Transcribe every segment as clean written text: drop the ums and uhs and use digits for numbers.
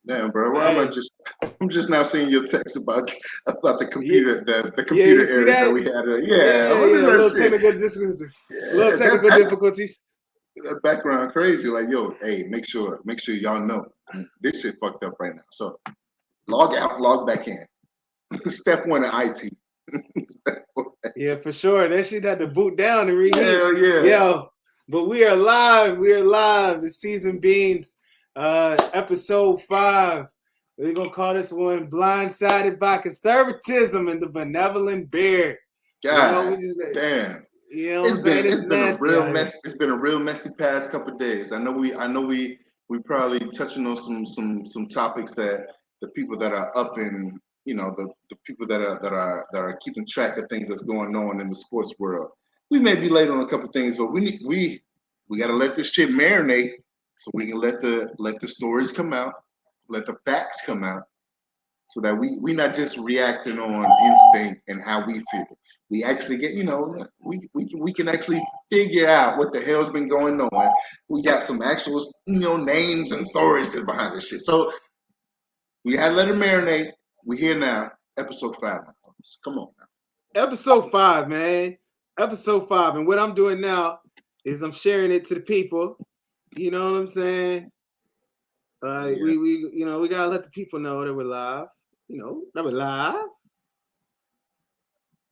Damn, bro. Why am I Hey, just? I'm just now seeing your text about the yeah, computer, the yeah, computer you see errors that that? we had. Yeah, Yeah, what is yeah, a that little shit? technical difficulties, a little Yeah, technical difficulties. that background crazy. Like, yo, hey, make sure y'all know this shit fucked up right now. So log out, log back in. Step one of IT. Step one. Yeah, for sure. That shit had to boot down and reheat. Hell yeah. Yo, but we are live. We are live. The Ceez and Beanz, episode 5. We're gonna call this one "Blindsided by Conservatism" and the Benevolent Beard. You know, we God just, damn. you know what I'm saying? It's It's been a nasty real out here. mess. It's been a real messy past couple of days. I know we probably touching on some topics that the people that are up in, you know, the people that are keeping track of things that's going on in the sports world. We may be late on a couple of things, but we got to let this shit marinate so we can let the stories come out, let the facts come out, so that we not just reacting on instinct and how we feel. We actually get, you know, we can actually figure out what the hell's been going on. We got some actual, you know, names and stories behind this shit. So we had to let it marinate. We here now, episode 5. Come on now. Episode 5, man. Episode 5. And what I'm doing now is I'm sharing it to the people. You know what I'm saying? Yeah. We gotta let the people know that we're live. You know, that we're live.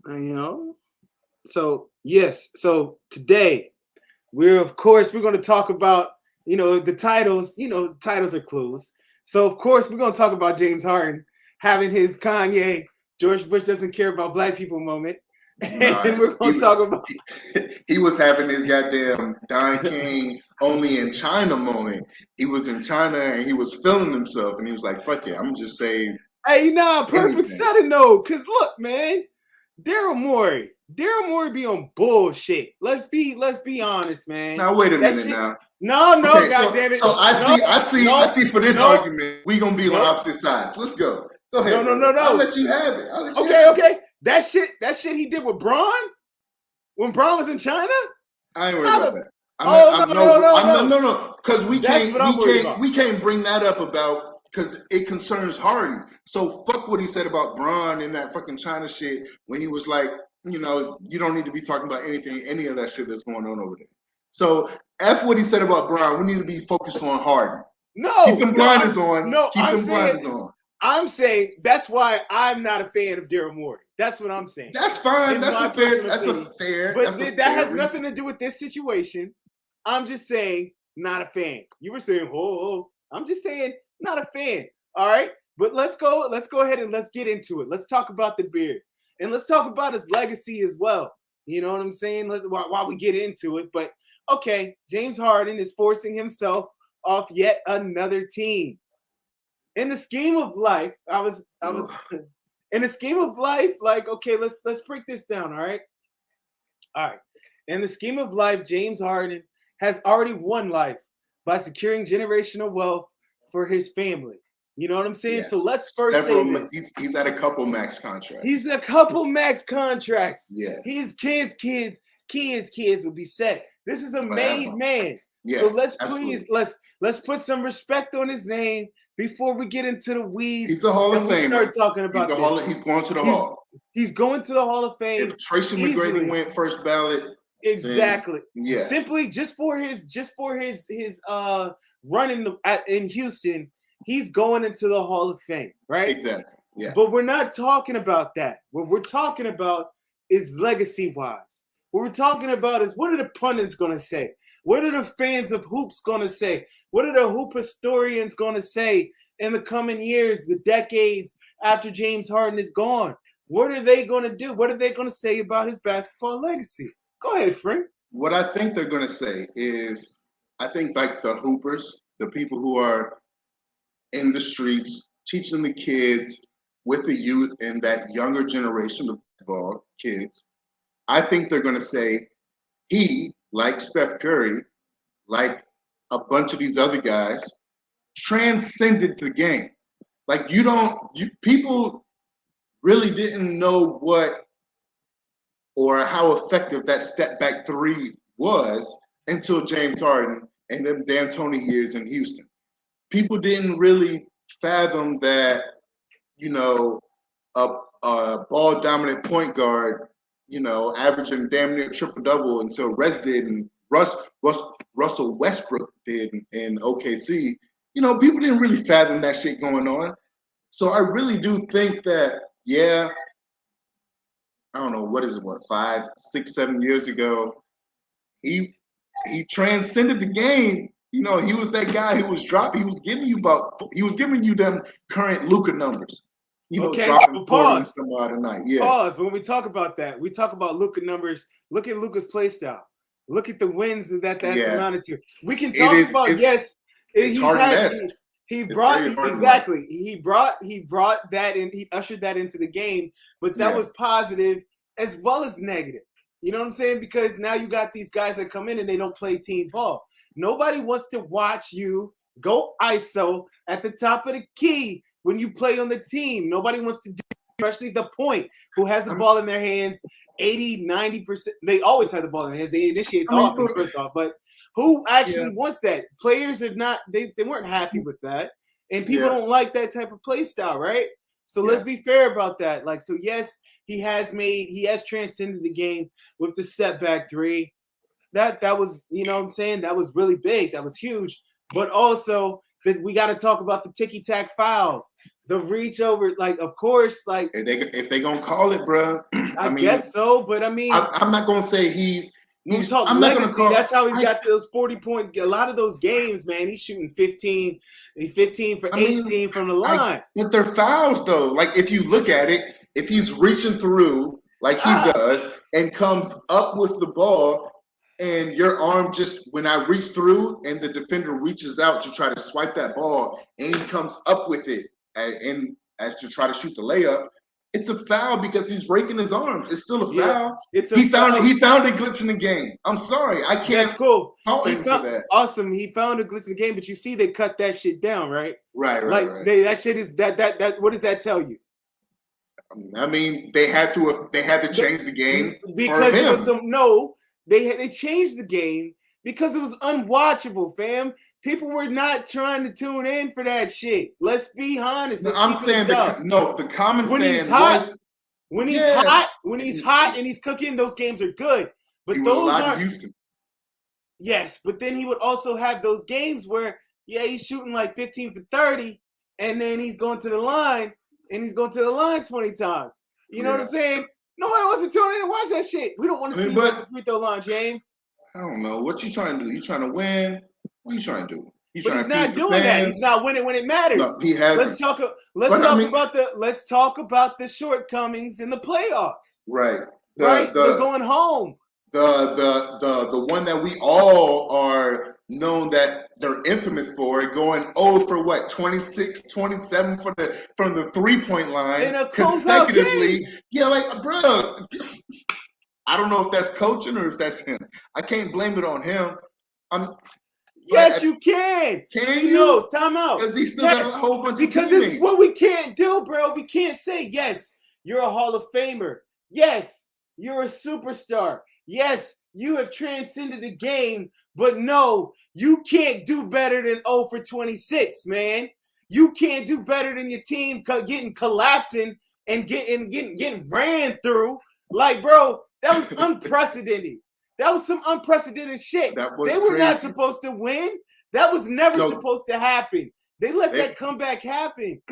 You know. So yes. So today we're going to talk about, you know, the titles. You know, titles are clues. So of course we're going to talk about James Harden having his Kanye George Bush doesn't care about black people moment, and No, we're going to talk about he was having his goddamn Don King only in China moment. He was in China and he was feeling himself, and he was like, "Fuck it, I'm just saying hey, nah, perfect anything." setting though. Cause look, man, Daryl Morey be on bullshit. Let's be honest, man. Now wait a That minute shit. now. No, Okay, God damn it. so No, I no, see for this no, argument, we gonna be on no, opposite sides. Let's go. Go no, ahead, no, no, brother. I'll no. let you have it. I'll let you Okay, have it. okay. That shit he did with Braun when Braun was in China. I ain't worried How about the? that. Oh no, no, no, no. No, because That's what I'm worried about. we can't bring that up about because it concerns Harden. So fuck what he said about Braun and that fucking China shit when he was like, you know, you don't need to be talking about any of that shit that's going on over there. So F what he said about Braun. We need to be focused on Harden. Keep No, them no, blinders on. Keep I'm them saying blinders on. that's why I'm not a fan of Daryl Morey. That's what I'm saying. That's fine. In my personal opinion. But that has reason. nothing to do with this situation. I'm just saying, not a fan. You were saying, oh, I'm just saying, not a fan. All right. But let's go ahead and let's get into it. Let's talk about the beard. And let's talk about his legacy as well. You know what I'm saying? While we get into it. But okay, James Harden is forcing himself off yet another team. In the scheme of life, I was in the scheme of life, like, okay, let's break this down, all right? All right. In the scheme of life, James Harden has already won life by securing generational wealth for his family. You know what I'm saying? Yes. So let's first say this. He's had a couple max contracts. He's a couple max contracts. Yeah. His kids will be set. This is a made man. Yeah, so let's absolutely. please let's put some respect on his name before we get into the weeds. He's a Hall of Famer. Start talking about He's going to the Hall. He's going to the Hall of Fame. If Tracy McGrady went first ballot, exactly. Then, yeah. Simply just for his run in Houston, he's going into the Hall of Fame, right? Exactly. Yeah. But we're not talking about that. What we're talking about is legacy-wise. What we're talking about is, what are the pundits going to say? What are the fans of hoops going to say? What are the hoop historians going to say in the coming years, the decades after James Harden is gone? What are they going to do? What are they going to say about his basketball legacy? Go ahead, Frank. What I think they're going to say is, I think like the hoopers, the people who are in the streets, teaching the kids with the youth and that younger generation of basketball kids, I think they're going to say he, like Steph Curry, like a bunch of these other guys, transcended the game. Like people really didn't know what or how effective that step back three was until James Harden and them D'Antoni years in Houston. People didn't really fathom that, you know, a ball dominant point guard, averaging damn near triple double until Russ did and Russell Westbrook did in OKC. People didn't really fathom that shit going on. So I really do think that, yeah, I don't know, what 5, 6, 7 years ago, he transcended the game. He was that guy who was dropping. He was giving you them current Luka numbers. Okay, dropping 40 pause. some odd a night. Yeah. Pause. When we talk about that, we talk about Luka numbers. Look at Luka's play style. Look at the wins that's amounted to. We can talk about he brought that in. He ushered that into the game, but that was positive as well as negative. You know what I'm saying? Because now you got these guys that come in and they don't play team ball. Nobody wants to watch you go ISO at the top of the key when you play on the team. Nobody wants to do it, especially the point who has the ball in their hands 80, 90%. They always have the ball in their hands. They initiate the offense first off. But who actually wants that? Players are not, they weren't happy with that. And people don't like that type of play style, right? So let's be fair about that. Like, so yes, he has transcended the game with the step back three. That was, you know what I'm saying? That was really big. That was huge. But also that we got to talk about the ticky-tack fouls, the reach over, like, of course, like if they gonna call it, bro. I guess so, but I mean, I'm not gonna say he's I'm legacy. Not gonna that's how he's got those 40-point. A lot of those games, man, he's shooting 15 for 18 from the line. But they're fouls though. Like if you look at it, if he's reaching through like he does and comes up with the ball, and your arm just, when I reach through and the defender reaches out to try to swipe that ball and he comes up with it and as to try to shoot the layup, it's a foul because he's breaking his arms. It's still a foul. He found a glitch in the game. I'm sorry. I can't. That's cool. For that. Awesome. He found a glitch in the game, but you see they cut that shit down, right? Right. That shit is that what does that tell you? I mean, they had to change the game because there was they changed the game because it was unwatchable, fam. People were not trying to tune in for that shit. Let's be honest. I'm saying the common when fan he's hot, when he's hot and he's cooking, those games are good. But those aren't. Houston. Yes, but then he would also have those games where he's shooting like 15 for 30, and then he's going to the line 20 times. You know what I'm saying? Nobody wants to tune in and watch that shit. We don't want to see you at the free throw line, James. I don't know. What you trying to do? You trying to win? What are you trying to do? He's not doing that. He's not winning when it matters. No, he has. Let's talk about the shortcomings in the playoffs. Right. They're going home. The one that we all are known that they're infamous for, going 0 for what, 26, 27 from the 3-point line consecutively. Yeah, like, bro, I don't know if that's coaching or if that's him. I can't blame it on him. Yes, you can. Can you? No, time out. Because he still got a whole bunch of Because this is what we can't do, bro. We can't say, yes, you're a Hall of Famer. Yes, you're a superstar. Yes, you have transcended the game. But no, you can't do better than 0 for 26, man. You can't do better than your team collapsing and getting ran through. Like, bro, that was unprecedented. That was some unprecedented shit. They were not supposed to win. That was never supposed to happen. They let that comeback happen.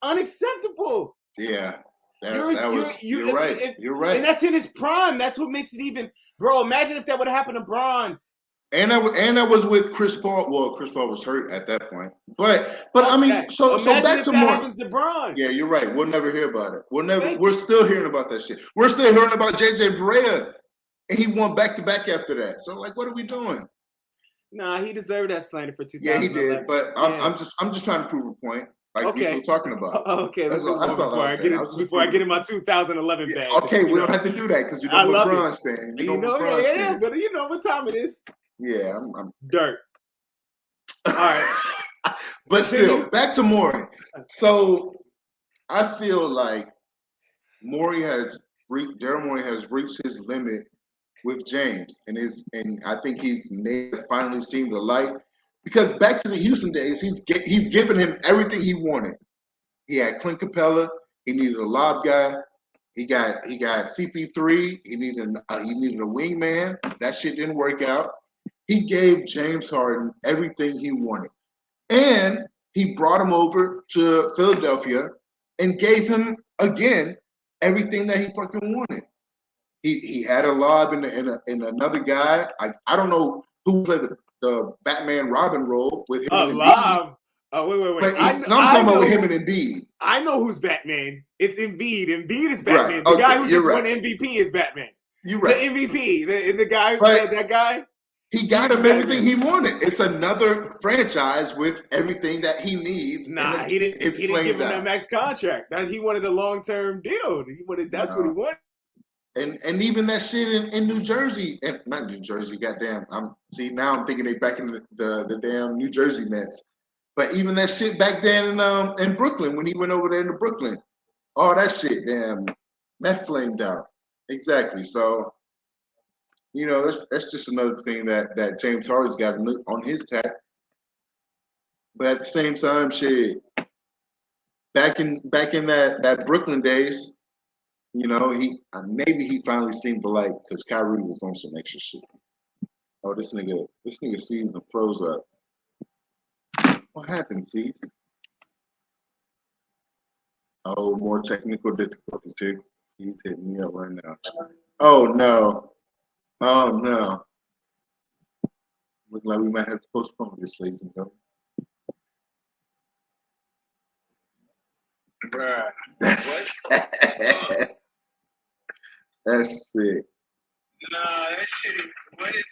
Unacceptable. Yeah. You're right. You're right. And that's in his prime. That's what makes it even. Bro, imagine if that would have happened to Bron. And I was with Chris Paul. Well, Chris Paul was hurt at that point. But I mean, so back to more. Happens to Bron. Yeah, you're right. We'll never hear about it. We're still hearing about that shit. We're still hearing about JJ Barea. And he won back-to-back after that. So, like, what are we doing? Nah, he deserved that slander for 2011. Yeah, he did. But I'm just trying to prove a point. Like we were talking about. Okay, before I get in my 2011 bag. Okay, we don't have to do that because you know LeBron's thing. But you know what time it is. Yeah, I'm dirt. All right. But still, back to Morey. So I feel like Daryl Morey has reached his limit with James, and I think he's finally seen the light. Because back to the Houston days, he's given him everything he wanted. He had Clint Capella. He needed a lob guy. He got CP3. He needed a wingman. That shit didn't work out. He gave James Harden everything he wanted, and he brought him over to Philadelphia and gave him again everything that he fucking wanted. He had a lob in another guy. I don't know who played the Batman Robin role with him. A lob. Oh, wait. But I'm talking about with him and Embiid. I know who's Batman. It's Embiid. Embiid is Batman. Right. The guy who just won MVP is Batman. You're right. The MVP. The guy. That guy. He got him everything he wanted. It's another franchise with everything that he needs. Nah, he didn't give him that max contract. He wanted a long-term deal. That's what he wanted. And even that shit in New Jersey, and not New Jersey, goddamn. Now I'm thinking they back in the damn New Jersey Nets. But even that shit back then in Brooklyn, when he went over there to Brooklyn, all that shit, damn, that flamed out. Exactly. So, that's just another thing that James Harden's got on his tap. But at the same time, shit, back in that Brooklyn days, maybe he finally seemed to like, because Kyrie was on some extra shit. Oh, this nigga Ceez and froze up. What happened, Ceez? Oh, more technical difficulties here. Ceez hitting me up right now. Oh no. Look like we might have to postpone this, ladies and gentlemen. Bruh. That's that's sick. Nah, that shit is. What is